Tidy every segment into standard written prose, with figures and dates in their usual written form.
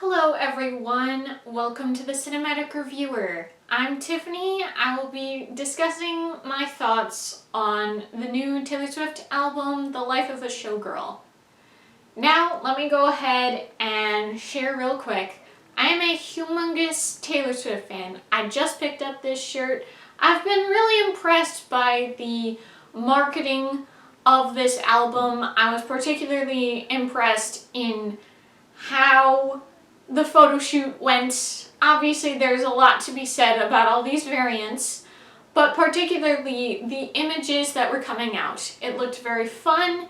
Hello everyone, welcome to the Cinematic Reviewer. I'm Tiffany. I will be discussing my thoughts on the new Taylor Swift album, The Life of a Showgirl. Now, let me go ahead and share real quick. I am a humongous Taylor Swift fan. I just picked up this shirt. I've been really impressed by the marketing of this album. I was particularly impressed in how the photo shoot went. Obviously, there's a lot to be said about all these variants, but particularly the images that were coming out. It looked very fun,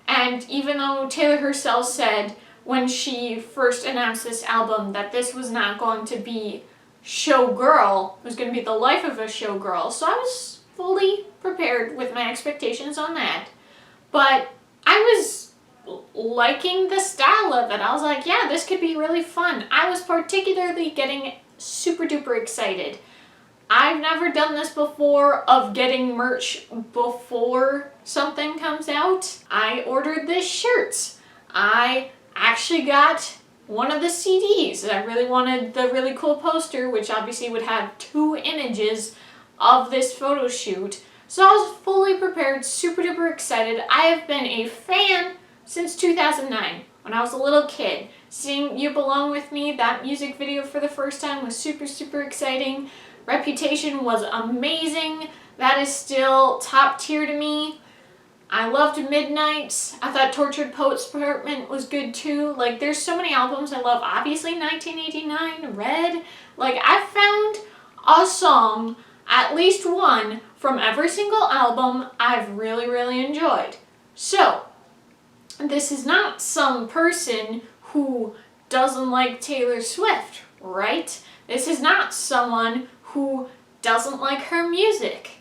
and even though Taylor herself said when she first announced this album that this was not going to be Showgirl, it was going to be the life of a showgirl, so I was fully prepared with my expectations on that. But I was liking the style of it. I was like, yeah, this could be really fun. I was particularly getting super duper excited. I've never done this before, of getting merch before something comes out. I ordered this shirt. I actually got one of the CDs. I really wanted the really cool poster, which obviously would have 2 images of this photo shoot. So I was fully prepared, super duper excited. I have been a fan since 2009, when I was a little kid. Seeing You Belong With Me, that music video for the first time, was super, super exciting. Reputation was amazing. That is still top tier to me. I loved Midnight. I thought Tortured Poets Department was good too. Like, there's so many albums I love. Obviously, 1989, Red. Like, I found a song, at least one, from every single album I've really, really enjoyed. So, this is not some person who doesn't like Taylor Swift, right? This is not someone who doesn't like her music.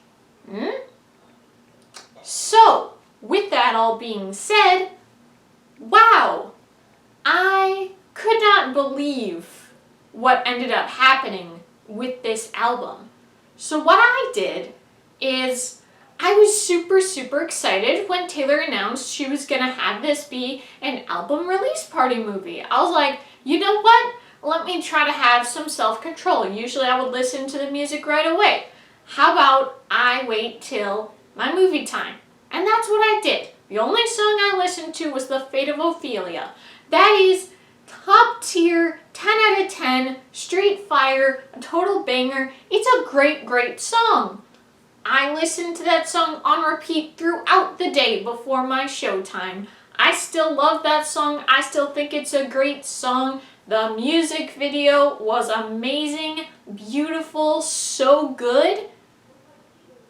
So, with that all being said, wow, I could not believe what ended up happening with this album. So what I did is I was super, super excited when Taylor announced she was going to have this be an album release party movie. I was like, you know what? Let me try to have some self-control. Usually I would listen to the music right away. How about I wait till my movie time? And that's what I did. The only song I listened to was The Fate of Ophelia. That is top tier, 10 out of 10, straight fire, a total banger. It's a great, great song. I listened to that song on repeat throughout the day before my showtime. I still love that song. I still think it's a great song. The music video was amazing, beautiful, so good.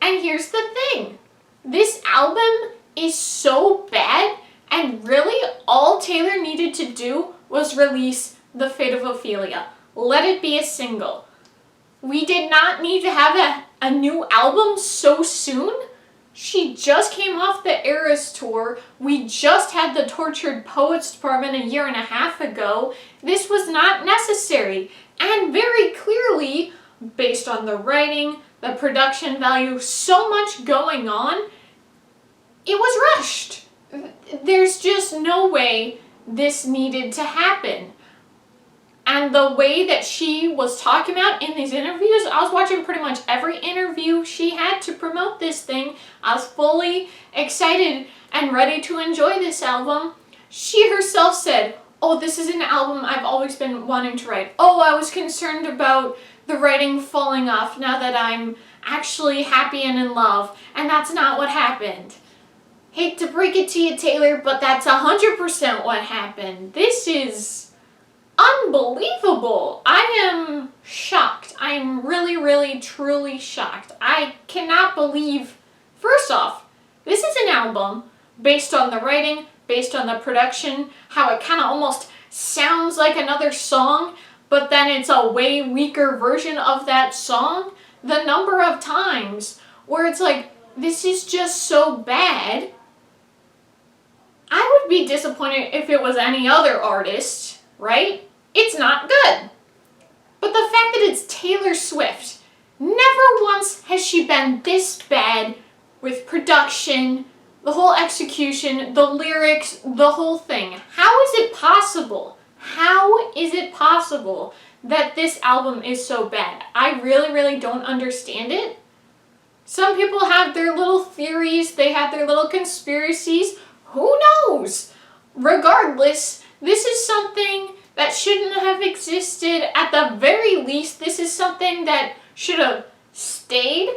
And here's the thing. This album is so bad, and really all Taylor needed to do was release The Fate of Ophelia. Let it be a single. We did not need to have a new album so soon. She just came off the Eras tour. We just had the Tortured Poets Department a year and a half ago. This was not necessary. And very clearly, based on the writing, the production value, so much going on, it was rushed. There's just no way this needed to happen. And the way that she was talking about in these interviews, I was watching pretty much every interview she had to promote this thing. I was fully excited and ready to enjoy this album. She herself said, oh, this is an album I've always been wanting to write. Oh, I was concerned about the writing falling off now that I'm actually happy and in love. And that's not what happened. Hate to break it to you, Taylor, but that's 100% what happened. This is unbelievable. I am shocked. I am really, really, truly shocked. I cannot believe, first off, this is an album based on the writing, based on the production, how it kind of almost sounds like another song, but then it's a way weaker version of that song. The number of times where it's like, this is just so bad. I would be disappointed if it was any other artist, right? It's not good. But the fact that it's Taylor Swift, never once has she been this bad with production, the whole execution, the lyrics, the whole thing. How is it possible How is it possible that this album is so bad? I really, really don't understand it. Some people have their little theories, they have their little conspiracies. Who knows? Regardless, this is something that shouldn't have existed. At the very least, this is something that should have stayed,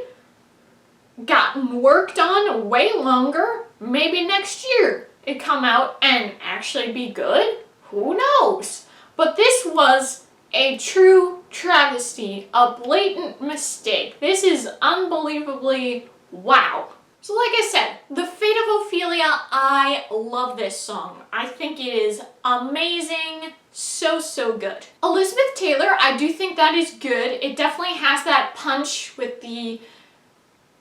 gotten worked on way longer. Maybe next year it come out and actually be good. Who knows? But this was a true travesty, a blatant mistake. This is unbelievably wow. So like I said, The Fate of Ophelia, I love this song. I think it is amazing, so good. Elizabeth Taylor, I do think that is good. It definitely has that punch with the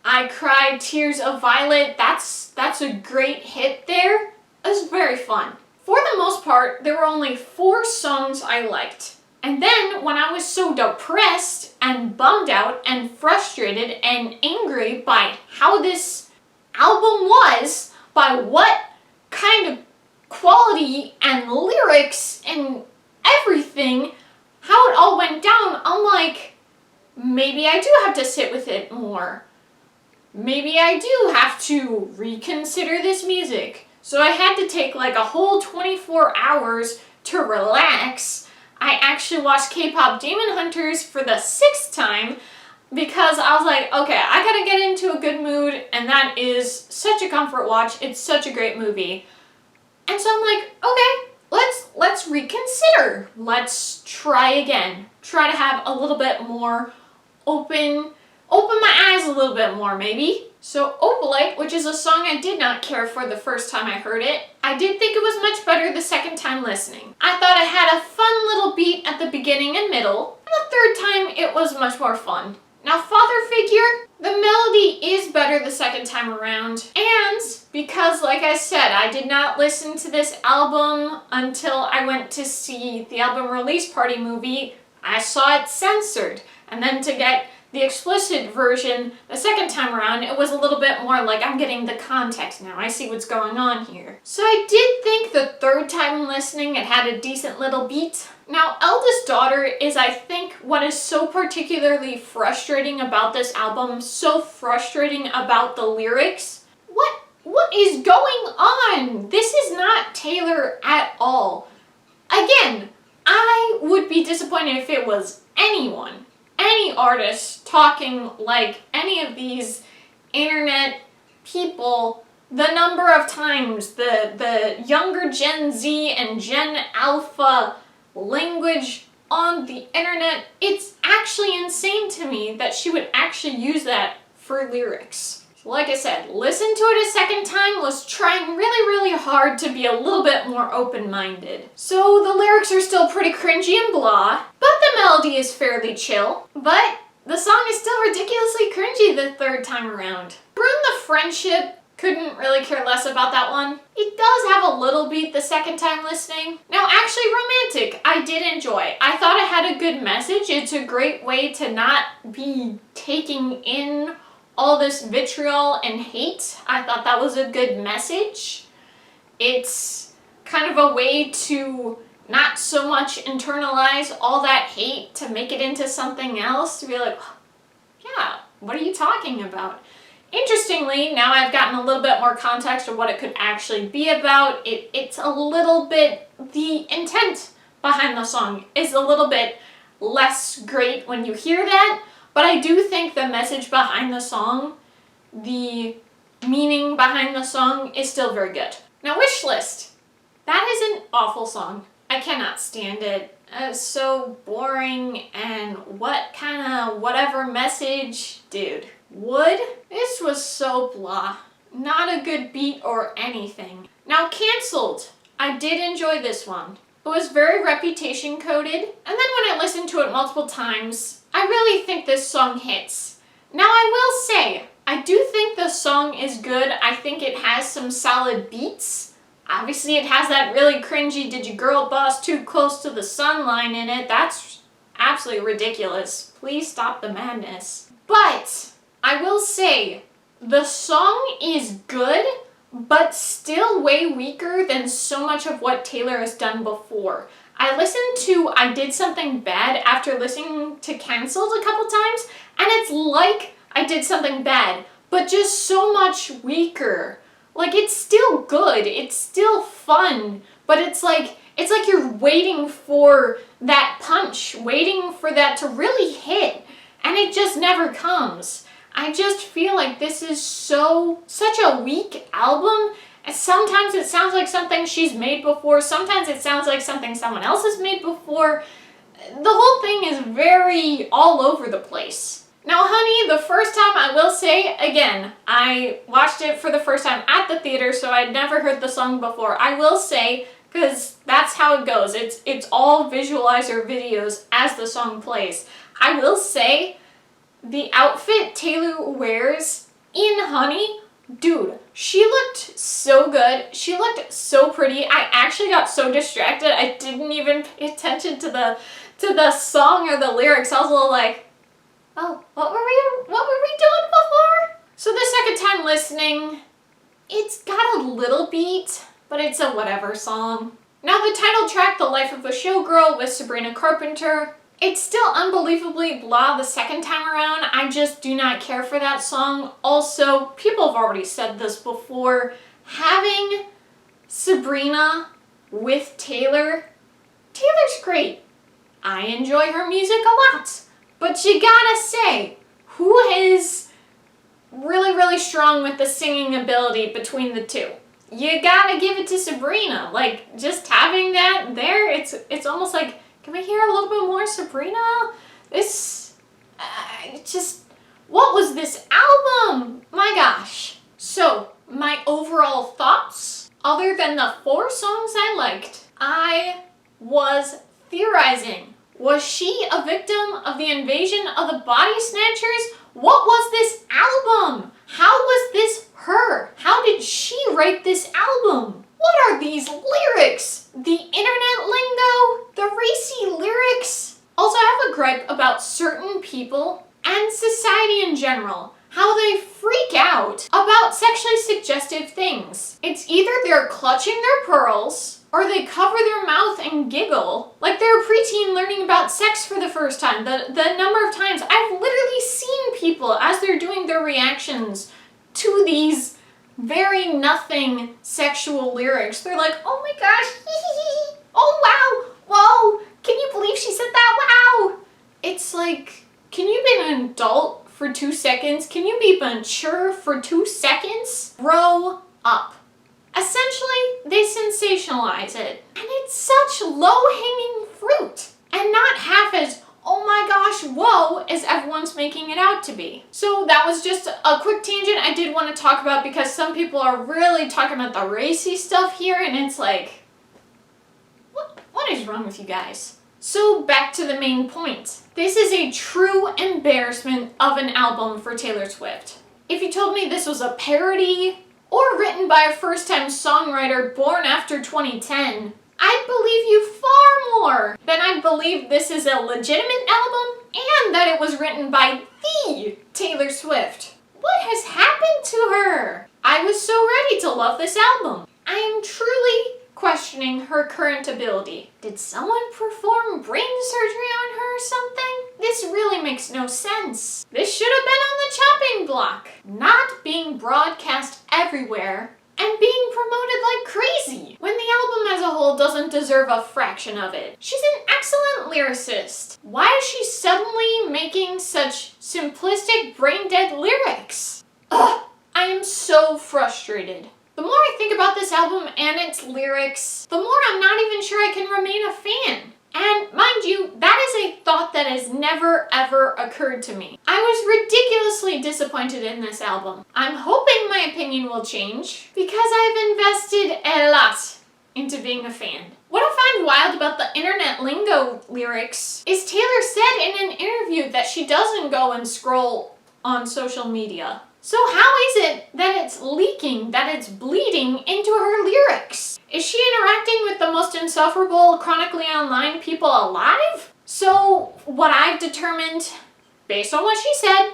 I Cried Tears of Violet. That's a great hit there. It was very fun. For the most part, there were only 4 songs I liked. And then when I was so depressed and bummed out and frustrated and angry by how this album was, by what kind of quality and lyrics and everything, how it all went down, I'm like, maybe I do have to sit with it more. Maybe I do have to reconsider this music. So I had to take like a whole 24 hours to relax. I actually watched K-Pop Demon Hunters for the 6th time because I was like, okay, I gotta get into a good mood, and that is such a comfort watch. It's such a great movie. And so I'm like, okay, let's reconsider. Let's try again. Try to have a little bit more open my eyes a little bit more, maybe. So Opalite, which is a song I did not care for the first time I heard it, I did think it was much better the second time listening. I thought it had a fun little beat at the beginning and middle, and the third time it was much more fun. Now Father Figure, the melody is better the second time around, and because like I said, I did not listen to this album until I went to see the album release party movie, I saw it censored, and then to get the explicit version, the second time around, it was a little bit more like I'm getting the context now. I see what's going on here. So I did think the third time listening it had a decent little beat. Now, Eldest Daughter is, I think, what is so particularly frustrating about this album, so frustrating about the lyrics. What is going on? This is not Taylor at all. Again, I would be disappointed if it was anyone. Any artist talking like any of these internet people, the number of times the younger Gen Z and Gen Alpha language on the internet, it's actually insane to me that she would actually use that for lyrics. Like I said, listen to it a second time, was trying really hard to be a little bit more open-minded. So the lyrics are still pretty cringy and blah, but the melody is fairly chill. But the song is still ridiculously cringy the third time around. Ruin the Friendship, couldn't really care less about that one. It does have a little beat the second time listening. Now actually Romantic, I did enjoy. I thought it had a good message. It's a great way to not be taking in all this vitriol and hate. I thought that was a good message. It's kind of a way to not so much internalize all that hate to make it into something else, to be like, yeah, what are you talking about? Interestingly, now I've gotten a little bit more context of what it could actually be about. It's a little bit, the intent behind the song is a little bit less great when you hear that. But I do think the message behind the song, the meaning behind the song is still very good. Now Wishlist, that is an awful song. I cannot stand it. It's so boring and what kind of whatever message, dude. Wood, this was so blah. Not a good beat or anything. Now Cancelled, I did enjoy this one. It was very reputation coded, and then when I listened to it multiple times, I really think this song hits. Now I will say, I do think the song is good. I think it has some solid beats. Obviously it has that really cringy "Did your girl boss too close to the sun" line in it. That's absolutely ridiculous. Please stop the madness. But I will say, the song is good, but still way weaker than so much of what Taylor has done before. I listened to I Did Something Bad after listening to Cancelled a couple times, and it's like I Did Something Bad, but just so much weaker. Like, it's still good, it's still fun, but it's like you're waiting for that punch, waiting for that to really hit, and it just never comes. I just feel like this is such a weak album. Sometimes it sounds like something she's made before, sometimes it sounds like something someone else has made before. The whole thing is very all over the place. Now, Honey, the first time, I will say, again, I watched it for the first time at the theater, so I'd never heard the song before. I will say, because that's how it goes. It's all visualizer videos as the song plays. I will say, the outfit Taylor wears in Honey, dude, she looked so good. She looked so pretty. I actually got so distracted, I didn't even pay attention to the song or the lyrics. I was a little like, oh, what were we doing before? So the second time listening, it's got a little beat, but it's a whatever song. Now the title track, The Life of a Showgirl with Sabrina Carpenter, it's still unbelievably blah the second time around. I just do not care for that song. Also, people have already said this before, having Sabrina with Taylor's great. I enjoy her music a lot. But you gotta say, who is really, really strong with the singing ability between the two? You gotta give it to Sabrina. Like, just having that there, it's almost like, can we hear a little bit more Sabrina? What was this album? My gosh. So, my overall thoughts, other than the 4 songs I liked, I was theorizing. Was she a victim of the invasion of the body snatchers? What was this album? How was this her? How did she write this album? What are these lyrics? The internet lingo? The racy lyrics? Also, I have a gripe about certain people and society in general. How they freak out about sexually suggestive things. It's either they're clutching their pearls, or they cover their mouth and giggle like they're a preteen learning about sex for the first time. The number of times I've literally seen people as they're doing their reactions to these very nothing sexual lyrics. They're like, oh my gosh, hee hee, oh wow, whoa, can you believe she said that, wow. It's like, can you be an adult for 2 seconds? Can you be mature for 2 seconds? Grow up. Essentially, they sensationalize it, and it's such low-hanging fruit, and not half as, oh my gosh, whoa, as everyone's making it out to be. So that was just a quick tangent I did want to talk about, because some people are really talking about the racy stuff here, and it's like, what is wrong with you guys? So back to the main point. This is a true embarrassment of an album for Taylor Swift. If you told me this was a parody, or written by a first-time songwriter born after 2010, I'd believe you far more than I'd believe this is a legitimate album and that it was written by the Taylor Swift. What has happened to her? I was so ready to love this album. I am truly questioning her current ability. Did someone perform brain surgery on her or something? This really makes no sense. This should have been on the chopping block, not being broadcast everywhere and being promoted like crazy when the album as a whole doesn't deserve a fraction of it. She's an excellent lyricist. Why is she suddenly making such simplistic, brain-dead lyrics? Ugh, I am so frustrated. The more I think about this album and its lyrics, the more I'm not even sure I can remain a fan. And mind you, that is a thought that has never ever occurred to me. I was ridiculously disappointed in this album. I'm hoping my opinion will change because I've invested a lot into being a fan. What I find wild about the internet lingo lyrics is Taylor said in an interview that she doesn't go and scroll on social media. So how is it that it's leaking, that it's bleeding into her lyrics? Is she interacting with the most insufferable, chronically online people alive? So what I've determined, based on what she said,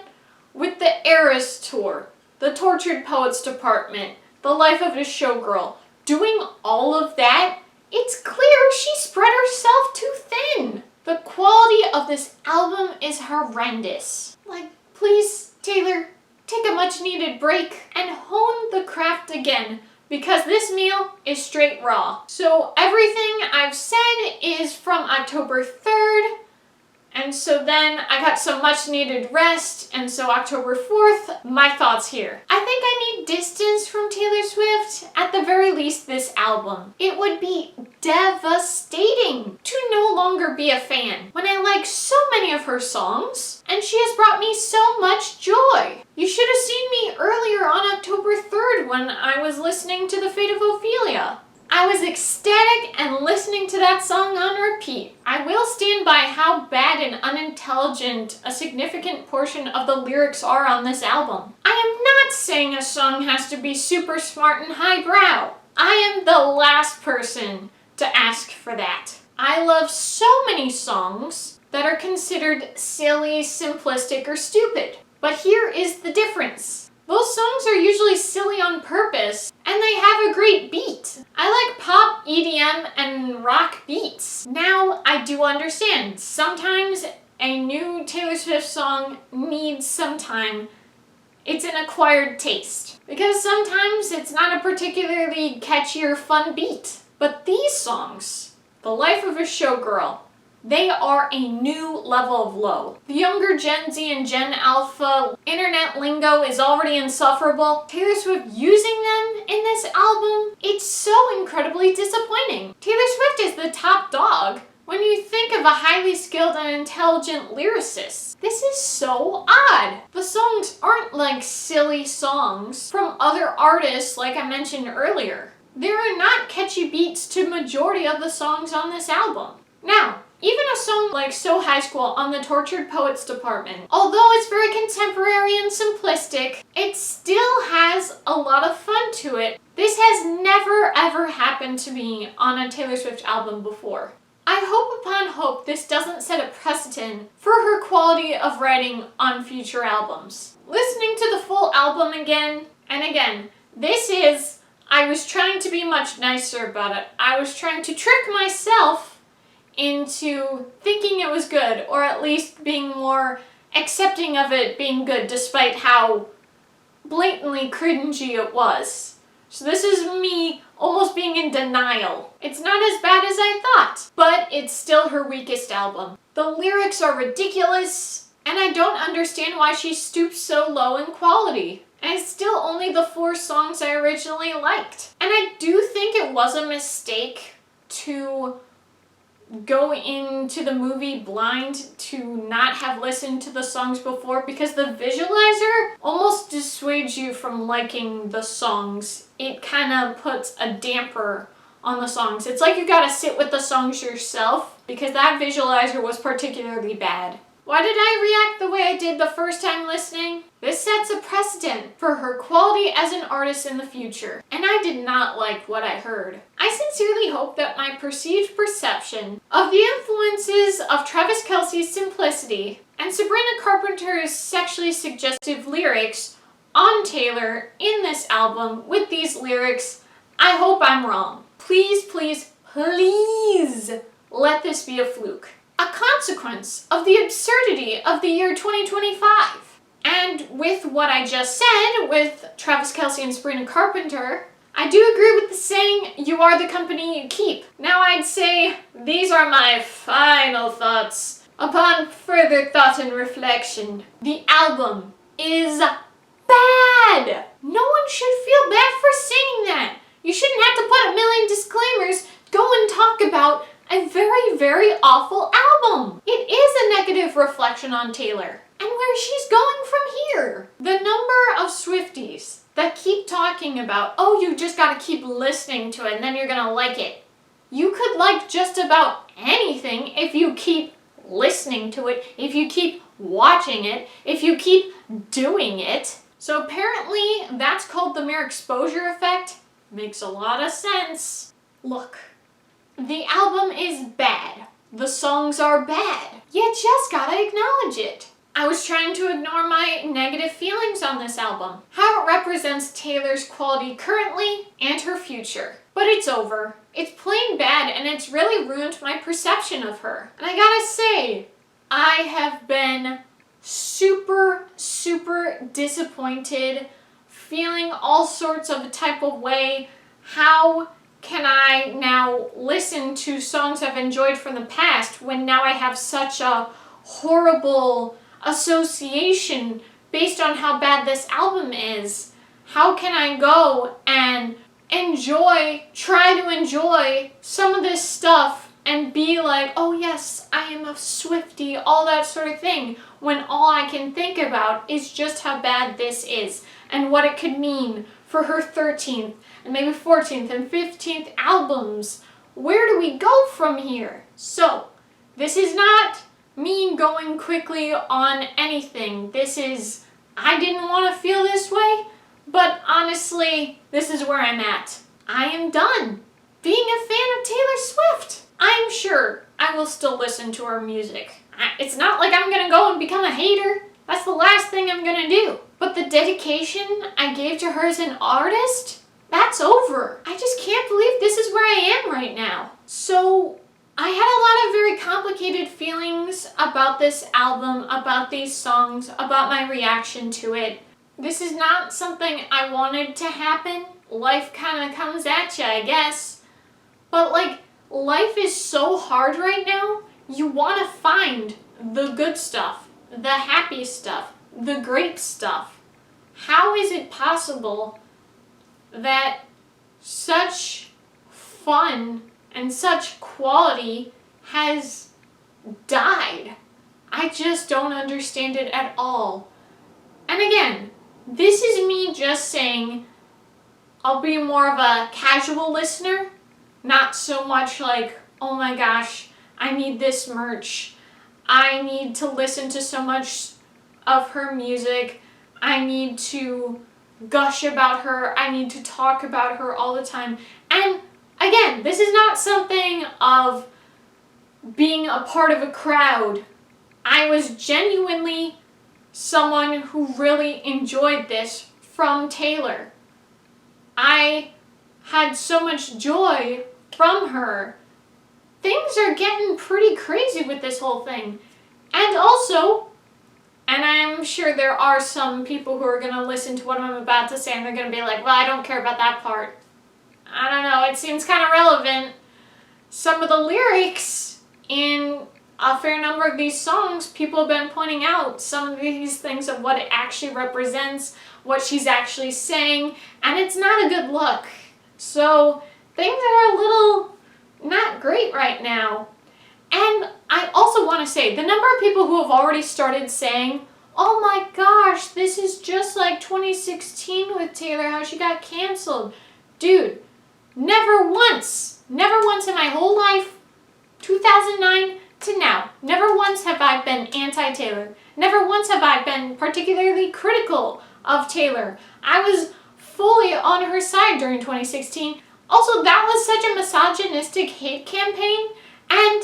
with the Eras Tour, the Tortured Poets Department, the Life of a Showgirl, doing all of that It's clear she spread herself too thin. The quality of this album is horrendous. Like, please, Taylor, take a much needed break and hone the craft again, because this meal is straight raw. So everything I've said is from October 3rd, and so then I got some much needed rest, and so October 4th, my thoughts here. I think I need distance from Taylor Swift, at the very least this album. It would be devastating to no longer be a fan when I like so many of her songs, and she has brought me so much joy. You should have seen me earlier on October 3rd when I was listening to The Fate of Ophelia. I was ecstatic and listening to that song on repeat. I will stand by how bad and unintelligent a significant portion of the lyrics are on this album. I am not saying a song has to be super smart and highbrow. I am the last person to ask for that. I love so many songs that are considered silly, simplistic, or stupid. But here is the difference. Those songs are usually silly on purpose, and they have a great beat. I like pop, EDM, and rock beats. Now, I do understand. Sometimes a new Taylor Swift song needs some time. It's an acquired taste. Because sometimes it's not a particularly catchy or fun beat. But these songs, The Life of a Showgirl, they are a new level of low. The younger Gen Z and Gen Alpha internet lingo is already insufferable. Taylor Swift using them in this album, it's so incredibly disappointing. Taylor Swift is the top dog when you think of a highly skilled and intelligent lyricist. This is so odd. The songs aren't like silly songs from other artists like I mentioned earlier. There are not catchy beats to majority of the songs on this album. Now, even a song like So High School on the Tortured Poets department, although it's very contemporary and simplistic, it still has a lot of fun to it. This has never ever happened to me on a Taylor Swift album before. I hope upon hope this doesn't set a precedent for her quality of writing on future albums. Listening to the full album again and again, I was trying to be much nicer about it. I was trying to trick myself into thinking it was good, or at least being more accepting of it being good despite how blatantly cringy it was. So this is me almost being in denial. It's not as bad as I thought, but it's still her weakest album. The lyrics are ridiculous, and I don't understand why she stoops so low in quality. And it's still only the 4 songs I originally liked. And I do think it was a mistake to go into the movie blind to not have listened to the songs before, because the visualizer almost dissuades you from liking the songs. It kind of puts a damper on the songs. It's like you gotta sit with the songs yourself, because that visualizer was particularly bad. Why did I react the way I did the first time listening? This sets a precedent for her quality as an artist in the future, and I did not like what I heard. I sincerely hope that my perceived perception of the influences of Travis Kelce's simplicity and Sabrina Carpenter's sexually suggestive lyrics on Taylor in this album with these lyrics, I hope I'm wrong. Please, please, please let this be a fluke. A consequence of the absurdity of the year 2025. And with what I just said, with Travis Kelce and Sabrina Carpenter, I do agree with the saying, you are the company you keep. Now I'd say these are my final thoughts. Upon further thought and reflection, the album is bad. No one should feel bad for saying that. You shouldn't have to put a million disclaimers, go and talk about a very, very awful album. It is a negative reflection on Taylor and where she's going from here. The number of Swifties that keep talking about, oh, you just gotta keep listening to it and then you're gonna like it. You could like just about anything if you keep listening to it, if you keep watching it, if you keep doing it. So apparently that's called the mere exposure effect. Makes a lot of sense. Look. The album is bad. The songs are bad. You just gotta acknowledge it. I was trying to ignore my negative feelings on this album, how it represents Taylor's quality currently and her future. But it's over. It's plain bad, and it's really ruined my perception of her. And I gotta say, I have been super disappointed, feeling all sorts of a type of way. How can I now listen to songs I've enjoyed from the past when now I have such a horrible association based on how bad this album is? How can I go and try to enjoy some of this stuff and be like, oh yes, I am a Swiftie, all that sort of thing, when all I can think about is just how bad this is and what it could mean for her 13th and maybe 14th and 15th albums. Where do we go from here? So, this is not me going quickly on anything. This is, I didn't want to feel this way, but honestly, this is where I'm at. I am done being a fan of Taylor Swift. I'm sure I will still listen to her music. It's not like I'm gonna go and become a hater. That's the last thing I'm gonna do. But the dedication I gave to her as an artist, that's over. I just can't believe this is where I am right now. So, I had a lot of very complicated feelings about this album, about these songs, about my reaction to it. This is not something I wanted to happen. Life kind of comes at you, I guess. But like, life is so hard right now, you want to find the good stuff, the happy stuff, the great stuff. How is it possible that such fun and such quality has died? I just don't understand it at all. And again, this is me just saying I'll be more of a casual listener, not so much like, oh my gosh, I need this merch. I need to listen to so much of her music. I need to gush about her. I need to talk about her all the time. And again, this is not something of being a part of a crowd. I was genuinely someone who really enjoyed this from Taylor. I had so much joy from her. Things are getting pretty crazy with this whole thing. And also, and I'm sure there are some people who are going to listen to what I'm about to say and they're going to be like, well, I don't care about that part. I don't know, it seems kind of relevant. Some of the lyrics in a fair number of these songs, people have been pointing out some of these things of what it actually represents, what she's actually saying, and it's not a good look. So things are a little not great right now. And I also want to say, the number of people who have already started saying, oh my gosh, this is just like 2016 with Taylor, how she got canceled. Dude, never once in my whole life, 2009 to now, never once have I been anti-Taylor. Never once have I been particularly critical of Taylor. I was fully on her side during 2016. Also, that was such a misogynistic hate campaign, and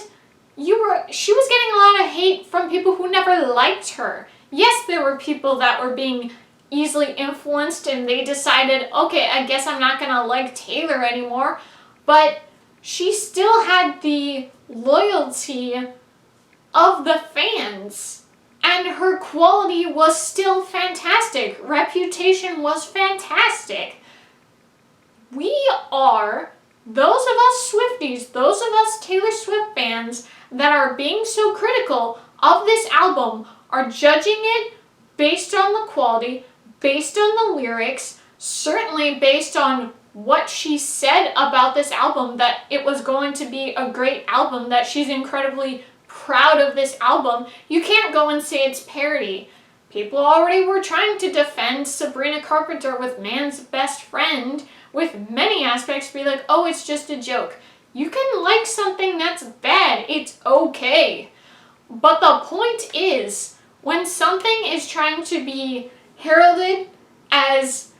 she was getting a lot of hate from people who never liked her. Yes, there were people that were being easily influenced and they decided, okay, I guess I'm not gonna like Taylor anymore, but she still had the loyalty of the fans, and her quality was still fantastic. Reputation was fantastic. We are, those of us Swifties, those of us Taylor Swift fans that are being so critical of this album, are judging it based on the quality, based on the lyrics, certainly based on what she said about this album, that it was going to be a great album, that she's incredibly proud of this album. You can't go and say it's parody. People already were trying to defend Sabrina Carpenter with Man's Best Friend, with many aspects, be like, oh, it's just a joke. You can like something that's bad, it's okay. But the point is, when something is trying to be heralded as,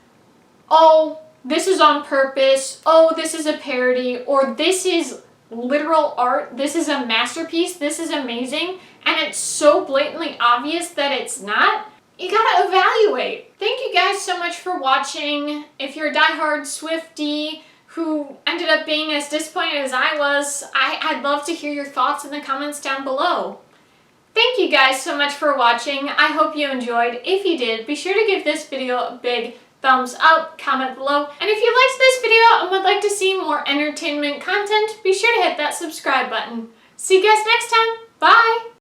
oh, this is on purpose, oh, this is a parody, or this is literal art, this is a masterpiece, this is amazing, and it's so blatantly obvious that it's not, you gotta evaluate. Thank you guys so much for watching. If you're a diehard Swiftie who ended up being as disappointed as I was, I'd love to hear your thoughts in the comments down below. Thank you guys so much for watching. I hope you enjoyed. If you did, be sure to give this video a big thumbs up, comment below, and if you liked this video and would like to see more entertainment content, be sure to hit that subscribe button. See you guys next time. Bye!